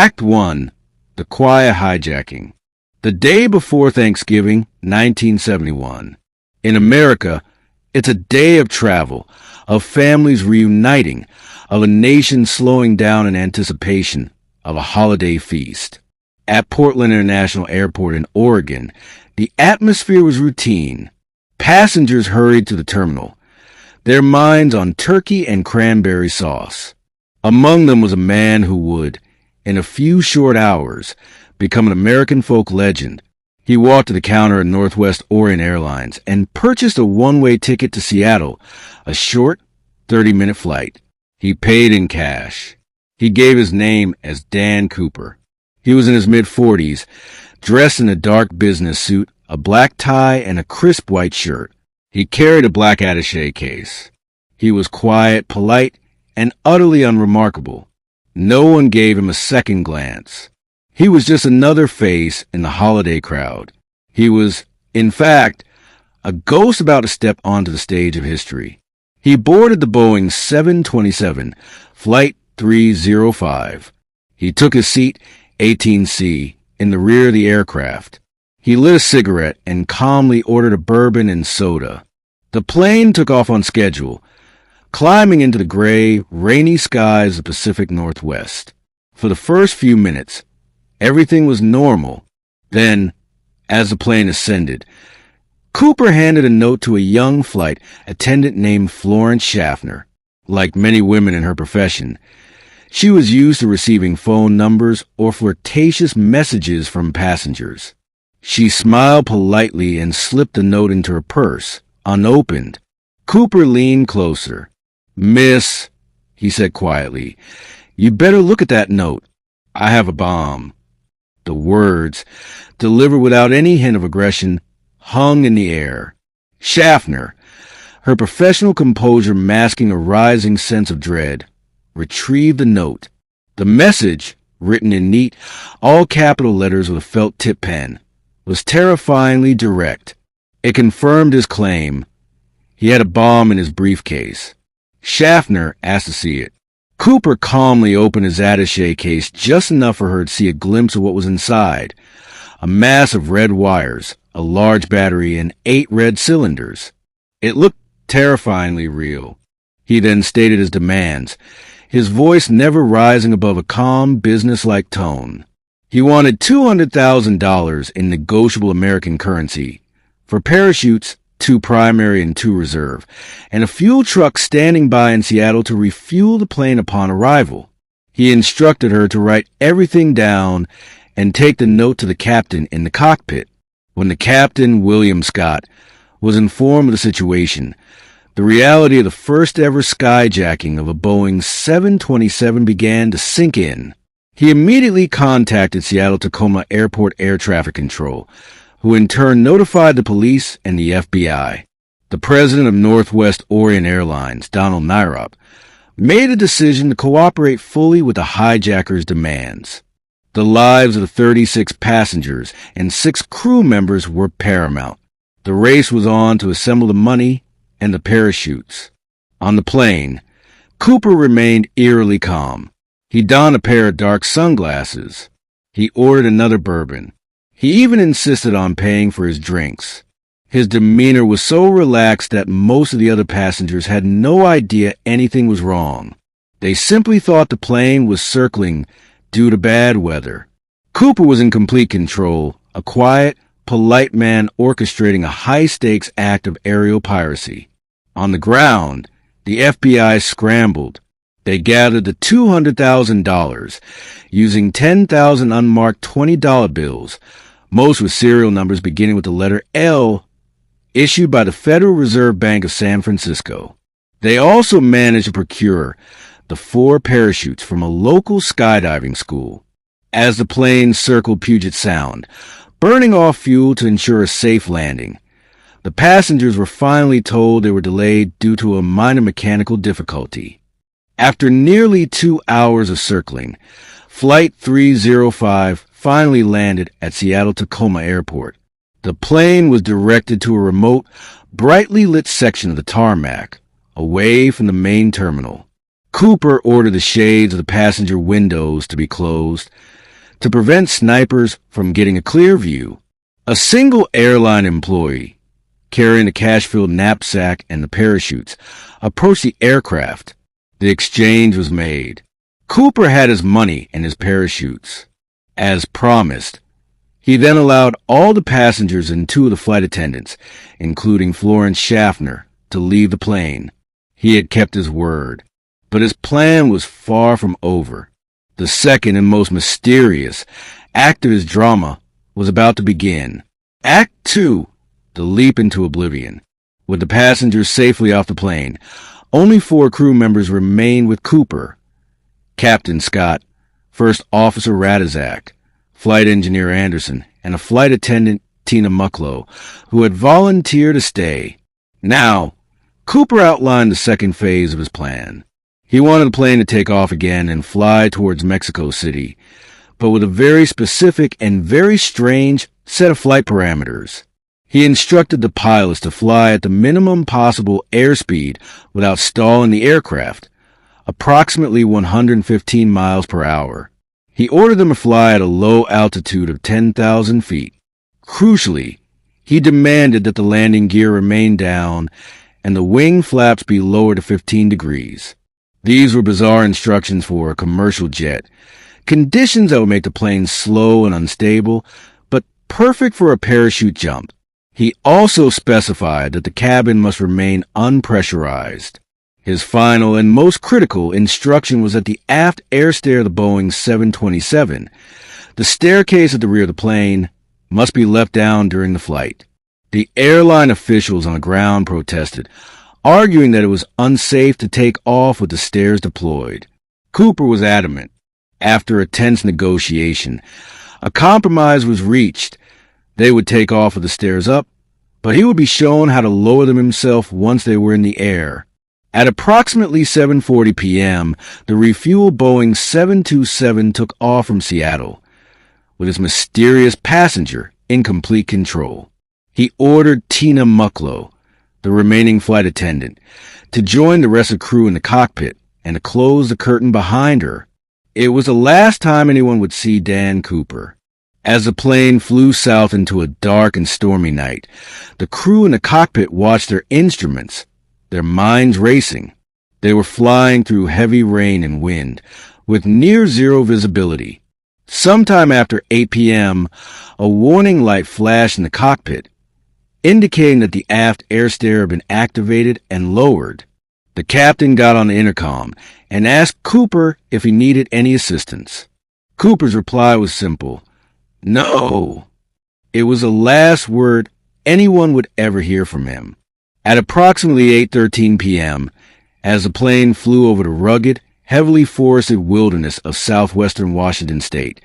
Act 1. The Quiet Hijacking. The day before Thanksgiving, 1971. In America, it's a day of travel, of families reuniting, of a nation slowing down in anticipation of a holiday feast. At Portland International Airport in Oregon, the atmosphere was routine. Passengers hurried to the terminal, their minds on turkey and cranberry sauce. Among them was a man who would, in a few short hours, become an American folk legend. He walked to the counter at Northwest Orient Airlines and purchased a one-way ticket to Seattle, a short 30-minute flight. He paid in cash. He gave his name as Dan Cooper. He was in his mid-40s, dressed in a dark business suit, a black tie, and a crisp white shirt. He carried a black attaché case. He was quiet, polite, and utterly unremarkable. No one gave him a second glance. He was just another face in the holiday crowd. He was, in fact, a ghost about to step onto the stage of history. He boarded the Boeing 727, Flight 305. He took his seat, 18C, in the rear of the aircraft. He lit a cigarette and calmly ordered a bourbon and soda. The plane took off on schedule, climbing into the gray, rainy skies of the Pacific Northwest. For the first few minutes, everything was normal. Then, as the plane ascended, Cooper handed a note to a young flight attendant named Florence Schaffner. Like many women in her profession, she was used to receiving phone numbers or flirtatious messages from passengers. She smiled politely and slipped the note into her purse, unopened. Cooper leaned closer. "Miss," he said quietly, "you better look at that note. I have a bomb." The words, delivered without any hint of aggression, hung in the air. Schaffner, her professional composure masking a rising sense of dread, retrieved the note. The message, written in neat, all-capital letters with a felt-tip pen, was terrifyingly direct. It confirmed his claim. He had a bomb in his briefcase. Schaffner asked to see it. Cooper calmly opened his attaché case just enough for her to see a glimpse of what was inside. A mass of red wires, a large battery, and 8 red cylinders. It looked terrifyingly real. He then stated his demands, his voice never rising above a calm, businesslike tone. He wanted $200,000 in negotiable American currency, for parachutes, 2 primary and 2 reserve, and a fuel truck standing by in Seattle to refuel the plane upon arrival. He instructed her to write everything down and take the note to the captain in the cockpit. When the captain, William Scott, was informed of the situation, the reality of the first ever skyjacking of a Boeing 727 began to sink in. He immediately contacted Seattle-Tacoma Airport Air Traffic Control, who in turn notified the police and the FBI. The president of Northwest Orient Airlines, Donald Nyrop, made a decision to cooperate fully with the hijackers' demands. The lives of the 36 passengers and 6 crew members were paramount. The race was on to assemble the money and the parachutes. On the plane, Cooper remained eerily calm. He donned a pair of dark sunglasses. He ordered another bourbon. He even insisted on paying for his drinks. His demeanor was so relaxed that most of the other passengers had no idea anything was wrong. They simply thought the plane was circling due to bad weather. Cooper was in complete control, a quiet, polite man orchestrating a high-stakes act of aerial piracy. On the ground, the FBI scrambled. They gathered the $200,000, using 10,000 unmarked $20 bills, most with serial numbers beginning with the letter L, issued by the Federal Reserve Bank of San Francisco. They also managed to procure the 4 parachutes from a local skydiving school. As the plane circled Puget Sound, burning off fuel to ensure a safe landing, the passengers were finally told they were delayed due to a minor mechanical difficulty. After nearly 2 hours of circling, Flight 305 finally landed at Seattle-Tacoma Airport. The plane was directed to a remote, brightly lit section of the tarmac, away from the main terminal. Cooper ordered the shades of the passenger windows to be closed to prevent snipers from getting a clear view. A single airline employee, carrying a cash-filled knapsack and the parachutes, approached the aircraft. The exchange was made. Cooper had his money and his parachutes. As promised, he then allowed all the passengers and two of the flight attendants, including Florence Schaffner, to leave the plane. He had kept his word, but his plan was far from over. The second and most mysterious act of his drama was about to begin. Act 2, the leap into oblivion. With the passengers safely off the plane, only 4 crew members remained with Cooper: Captain Scott, First Officer Radizak, Flight Engineer Anderson, and a flight attendant, Tina Mucklow, who had volunteered to stay. Now, Cooper outlined the second phase of his plan. He wanted the plane to take off again and fly towards Mexico City, but with a very specific and very strange set of flight parameters. He instructed the pilots to fly at the minimum possible airspeed without stalling the aircraft, approximately 115 miles per hour. He ordered them to fly at a low altitude of 10,000 feet. Crucially, he demanded that the landing gear remain down and the wing flaps be lowered to 15 degrees. These were bizarre instructions for a commercial jet, conditions that would make the plane slow and unstable, but perfect for a parachute jump. He also specified that the cabin must remain unpressurized. His final and most critical instruction was that the aft air stair of the Boeing 727, the staircase at the rear of the plane, must be left down during the flight. The airline officials on the ground protested, arguing that it was unsafe to take off with the stairs deployed. Cooper was adamant. After a tense negotiation, a compromise was reached. They would take off with the stairs up, but he would be shown how to lower them himself once they were in the air. At approximately 7:40 p.m., the refueled Boeing 727 took off from Seattle, with his mysterious passenger in complete control. He ordered Tina Mucklow, the remaining flight attendant, to join the rest of the crew in the cockpit and to close the curtain behind her. It was the last time anyone would see Dan Cooper. As the plane flew south into a dark and stormy night, the crew in the cockpit watched their instruments, their minds racing. They were flying through heavy rain and wind, with near-zero visibility. Sometime after 8 p.m., a warning light flashed in the cockpit, indicating that the aft air stair had been activated and lowered. The captain got on the intercom and asked Cooper if he needed any assistance. Cooper's reply was simple: no. It was the last word anyone would ever hear from him. At approximately 8:13 p.m., as the plane flew over the rugged, heavily forested wilderness of southwestern Washington state,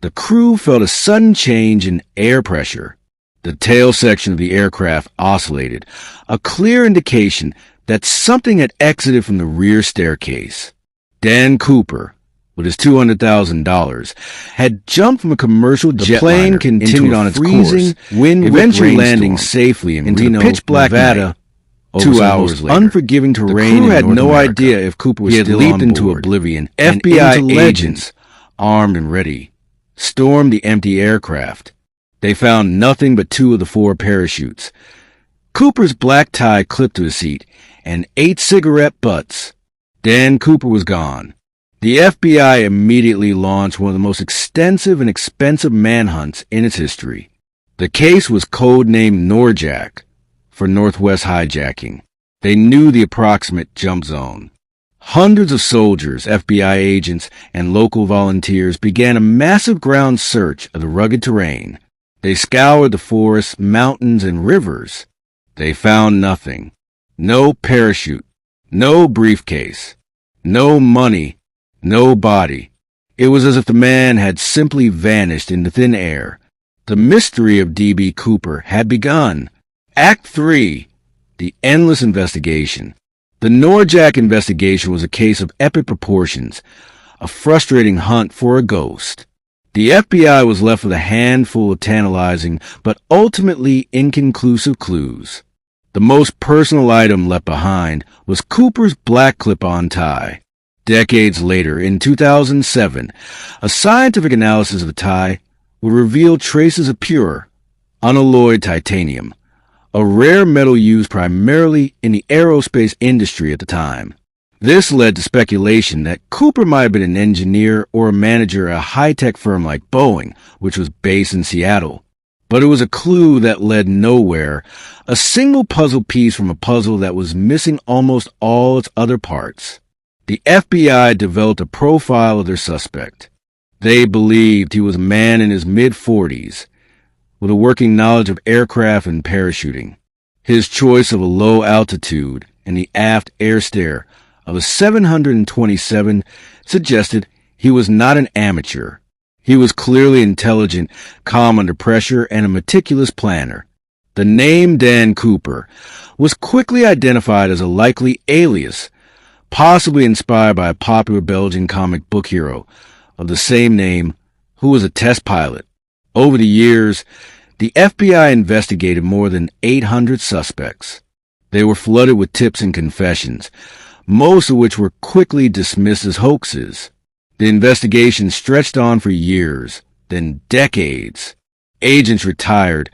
the crew felt a sudden change in air pressure. The tail section of the aircraft oscillated, a clear indication that something had exited from the rear staircase. Dan Cooper, with his $200,000, had jumped from a commercial jetliner. The plane continued on its freezing, wind, eventually landing safely in Reno, pitch-black Nevada. 2 hours later, unforgiving terrain. The crew had no idea if Cooper was still on board. He had leaped into oblivion. FBI agents, armed and ready, stormed the empty aircraft. They found nothing but 2 of the 4 parachutes, Cooper's black tie clipped to his seat, and 8 cigarette butts. Dan Cooper was gone. The FBI immediately launched one of the most extensive and expensive manhunts in its history. The case was codenamed Norjack, for Northwest Hijacking. They knew the approximate jump zone. Hundreds of soldiers, FBI agents, and local volunteers began a massive ground search of the rugged terrain. They scoured the forests, mountains, and rivers. They found nothing. No parachute, no briefcase, no money, no body. It was as if the man had simply vanished into thin air. The mystery of D.B. Cooper had begun. Act 3, the endless investigation. The Norjack investigation was a case of epic proportions, a frustrating hunt for a ghost. The FBI was left with a handful of tantalizing but ultimately inconclusive clues. The most personal item left behind was Cooper's black clip-on tie. Decades later, in 2007, a scientific analysis of the tie would reveal traces of pure, unalloyed titanium, a rare metal used primarily in the aerospace industry at the time. This led to speculation that Cooper might have been an engineer or a manager at a high-tech firm like Boeing, which was based in Seattle. But it was a clue that led nowhere, a single puzzle piece from a puzzle that was missing almost all its other parts. The FBI developed a profile of their suspect. They believed he was a man in his mid-40s, with a working knowledge of aircraft and parachuting. His choice of a low altitude and the aft air stair of a 727 suggested he was not an amateur. He was clearly intelligent, calm under pressure, and a meticulous planner. The name Dan Cooper was quickly identified as a likely alias, possibly inspired by a popular Belgian comic book hero of the same name who was a test pilot. Over the years, the FBI investigated more than 800 suspects. They were flooded with tips and confessions, most of which were quickly dismissed as hoaxes. The investigation stretched on for years, then decades. Agents retired,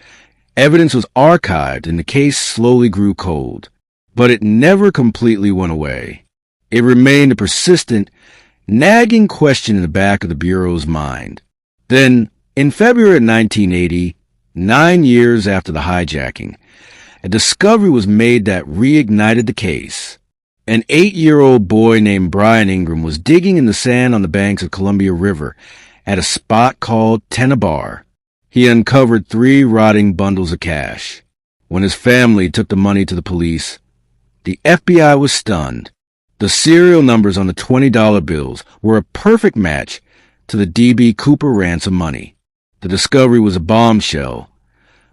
evidence was archived, and the case slowly grew cold. But it never completely went away. It remained a persistent, nagging question in the back of the Bureau's mind. Then, in February of 1980, 9 years after the hijacking, a discovery was made that reignited the case. An 8-year-old boy named Brian Ingram was digging in the sand on the banks of Columbia River at a spot called Tenabar. He uncovered 3 rotting bundles of cash. When his family took the money to the police, the FBI was stunned. The serial numbers on the $20 bills were a perfect match to the D.B. Cooper ransom money. The discovery was a bombshell,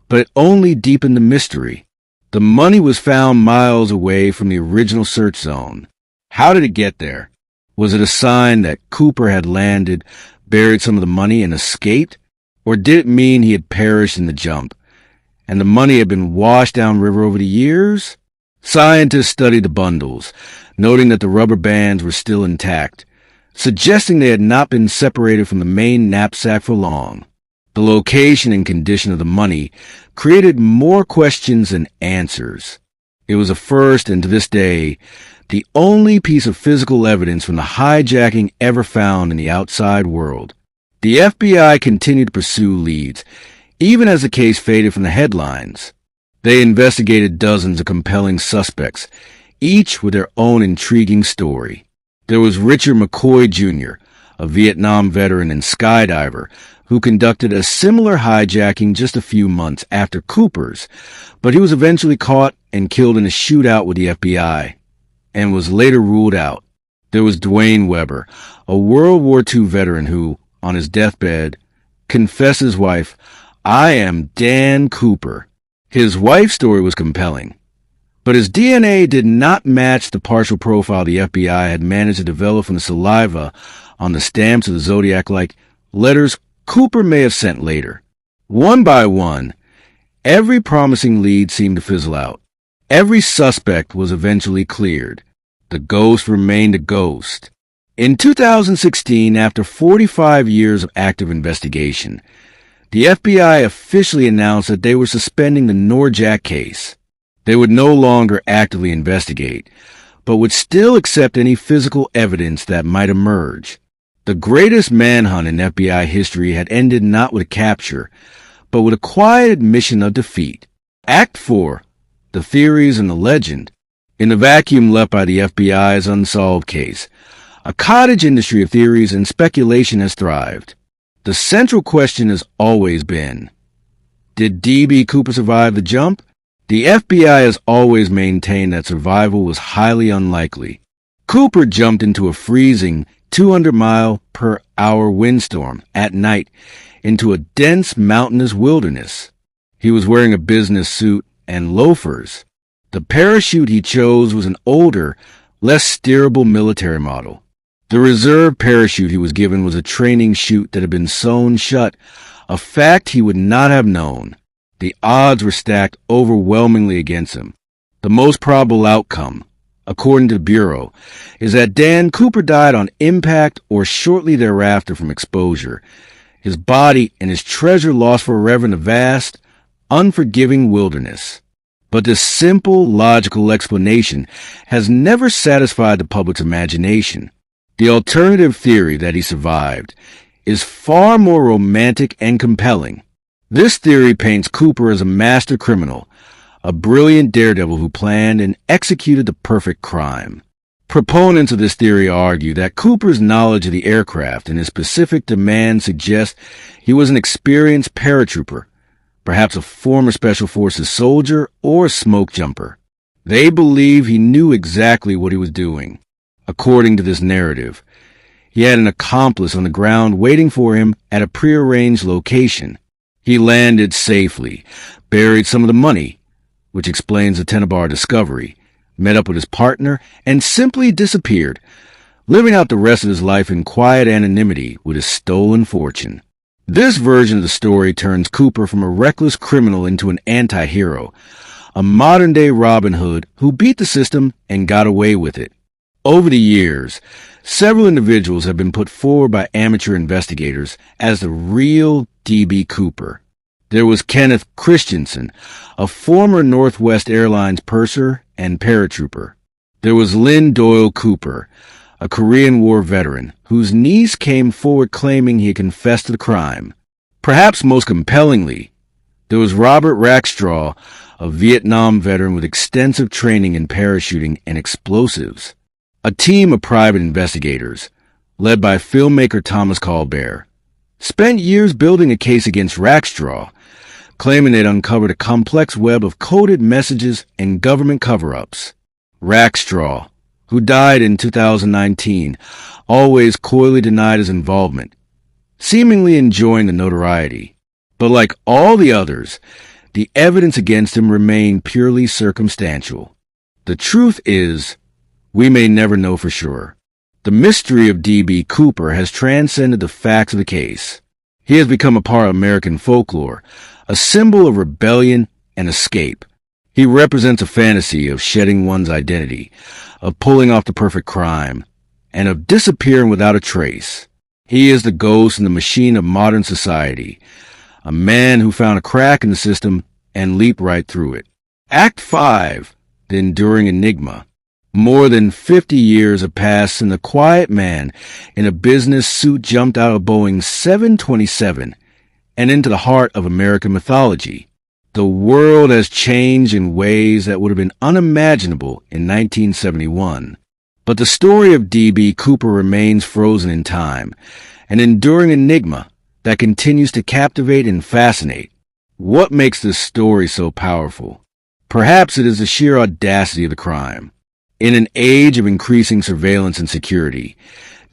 but it only deepened the mystery. The money was found miles away from the original search zone. How did it get there? Was it a sign that Cooper had landed, buried some of the money, and escaped? Or did it mean he had perished in the jump, and the money had been washed downriver over the years? Scientists studied the bundles, noting that the rubber bands were still intact, suggesting they had not been separated from the main knapsack for long. The location and condition of the money created more questions than answers. It was a first, and to this day, the only piece of physical evidence from the hijacking ever found in the outside world. The FBI continued to pursue leads, even as the case faded from the headlines. They investigated dozens of compelling suspects, each with their own intriguing story. There was Richard McCoy Jr., a Vietnam veteran and skydiver, who conducted a similar hijacking just a few months after Cooper's, but he was eventually caught and killed in a shootout with the FBI, and was later ruled out. There was Dwayne Weber, a World War II veteran who, on his deathbed, confessed his wife, "I am Dan Cooper." His wife's story was compelling, but his DNA did not match the partial profile the FBI had managed to develop from the saliva on the stamps of the Zodiac-like letters Cooper may have sent later. One by one, every promising lead seemed to fizzle out. Every suspect was eventually cleared. The ghost remained a ghost. In 2016, after 45 years of active investigation, the FBI officially announced that they were suspending the Norjack case. They would no longer actively investigate, but would still accept any physical evidence that might emerge. The greatest manhunt in FBI history had ended not with a capture, but with a quiet admission of defeat. Act 4, the theories and the legend. In the vacuum left by the FBI's Unsolved case, a cottage industry of theories and speculation has thrived. The central question has always been, did D.B. Cooper survive the jump? The FBI has always maintained that survival was highly unlikely. Cooper jumped into a freezing 200-mile-per-hour windstorm at night into a dense mountainous wilderness. He was wearing a business suit and loafers. The parachute he chose was an older, less steerable military model. The reserve parachute he was given was a training chute that had been sewn shut, a fact he would not have known. The odds were stacked overwhelmingly against him. The most probable outcome, according to the Bureau, is that Dan Cooper died on impact or shortly thereafter from exposure. His body and his treasure lost forever in the vast, unforgiving wilderness. But this simple, logical explanation has never satisfied the public's imagination. The alternative theory that he survived is far more romantic and compelling. This theory paints Cooper as a master criminal, a brilliant daredevil who planned and executed the perfect crime. Proponents of this theory argue that Cooper's knowledge of the aircraft and his specific demands suggest he was an experienced paratrooper, perhaps a former Special Forces soldier or smoke jumper. They believe he knew exactly what he was doing. According to this narrative, he had an accomplice on the ground waiting for him at a prearranged location. He landed safely, buried some of the money, which explains the Tenenbaum discovery, met up with his partner, and simply disappeared, living out the rest of his life in quiet anonymity with his stolen fortune. This version of the story turns Cooper from a reckless criminal into an anti-hero, a modern-day Robin Hood who beat the system and got away with it. Over the years, several individuals have been put forward by amateur investigators as the real D.B. Cooper. There was Kenneth Christensen, a former Northwest Airlines purser and paratrooper. There was Lynn Doyle Cooper, a Korean War veteran, whose niece came forward claiming he had confessed to the crime. Perhaps most compellingly, there was Robert Rackstraw, a Vietnam veteran with extensive training in parachuting and explosives. A team of private investigators, led by filmmaker Thomas Colbert, spent years building a case against Rackstraw, claiming they'd uncovered a complex web of coded messages and government cover-ups. Rackstraw, who died in 2019, always coyly denied his involvement, seemingly enjoying the notoriety. But like all the others, the evidence against him remained purely circumstantial. The truth is, we may never know for sure. The mystery of D.B. Cooper has transcended the facts of the case. He has become a part of American folklore, a symbol of rebellion and escape. He represents a fantasy of shedding one's identity, of pulling off the perfect crime, and of disappearing without a trace. He is the ghost in the machine of modern society, a man who found a crack in the system and leaped right through it. Act 5, The Enduring Enigma. More than 50 years have passed since a quiet man in a business suit jumped out of Boeing 727 and into the heart of American mythology. The world has changed in ways that would have been unimaginable in 1971. But the story of D.B. Cooper remains frozen in time, an enduring enigma that continues to captivate and fascinate. What makes this story so powerful? Perhaps it is the sheer audacity of the crime. In an age of increasing surveillance and security,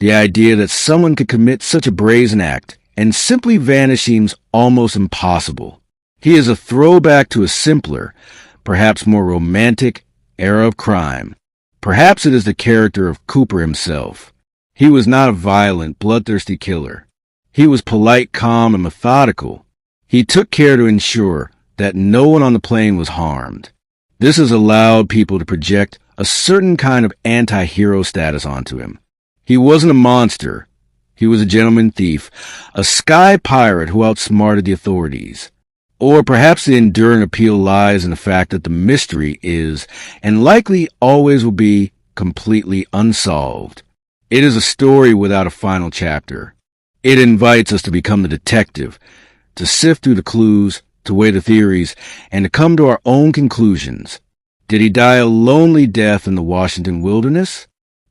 the idea that someone could commit such a brazen act and simply vanish seems almost impossible. He is a throwback to a simpler, perhaps more romantic, era of crime. Perhaps it is the character of Cooper himself. He was not a violent, bloodthirsty killer. He was polite, calm, and methodical. He took care to ensure that no one on the plane was harmed. This has allowed people to project a certain kind of anti-hero status onto him. He wasn't a monster. He was a gentleman thief, a sky pirate who outsmarted the authorities. Or perhaps the enduring appeal lies in the fact that the mystery is, and likely always will be, completely unsolved. It is a story without a final chapter. It invites us to become the detective, to sift through the clues, to weigh the theories, and to come to our own conclusions. Did he die a lonely death in the Washington wilderness?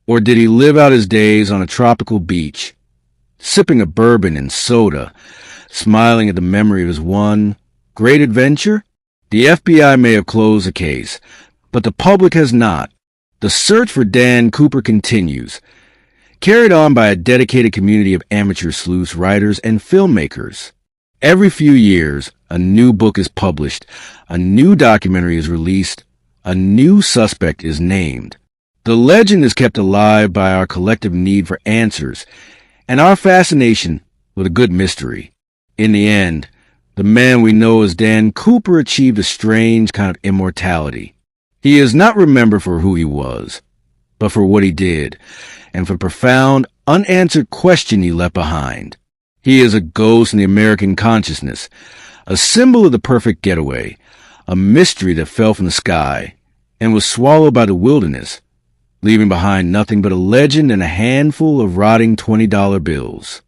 Or did he live out his days on a tropical beach, sipping a bourbon and soda, smiling at the memory of his one great adventure? The FBI may have closed the case, but the public has not. The search for Dan Cooper continues, carried on by a dedicated community of amateur sleuths, writers, and filmmakers. Every few years, a new book is published, a new documentary is released, a new suspect is named. The legend is kept alive by our collective need for answers and our fascination with a good mystery. In the end, the man we know as Dan Cooper achieved a strange kind of immortality. He is not remembered for who he was, but for what he did, and for the profound, unanswered question he left behind. He is a ghost in the American consciousness, a symbol of the perfect getaway, a mystery that fell from the sky and was swallowed by the wilderness, leaving behind nothing but a legend and a handful of rotting $20 bills.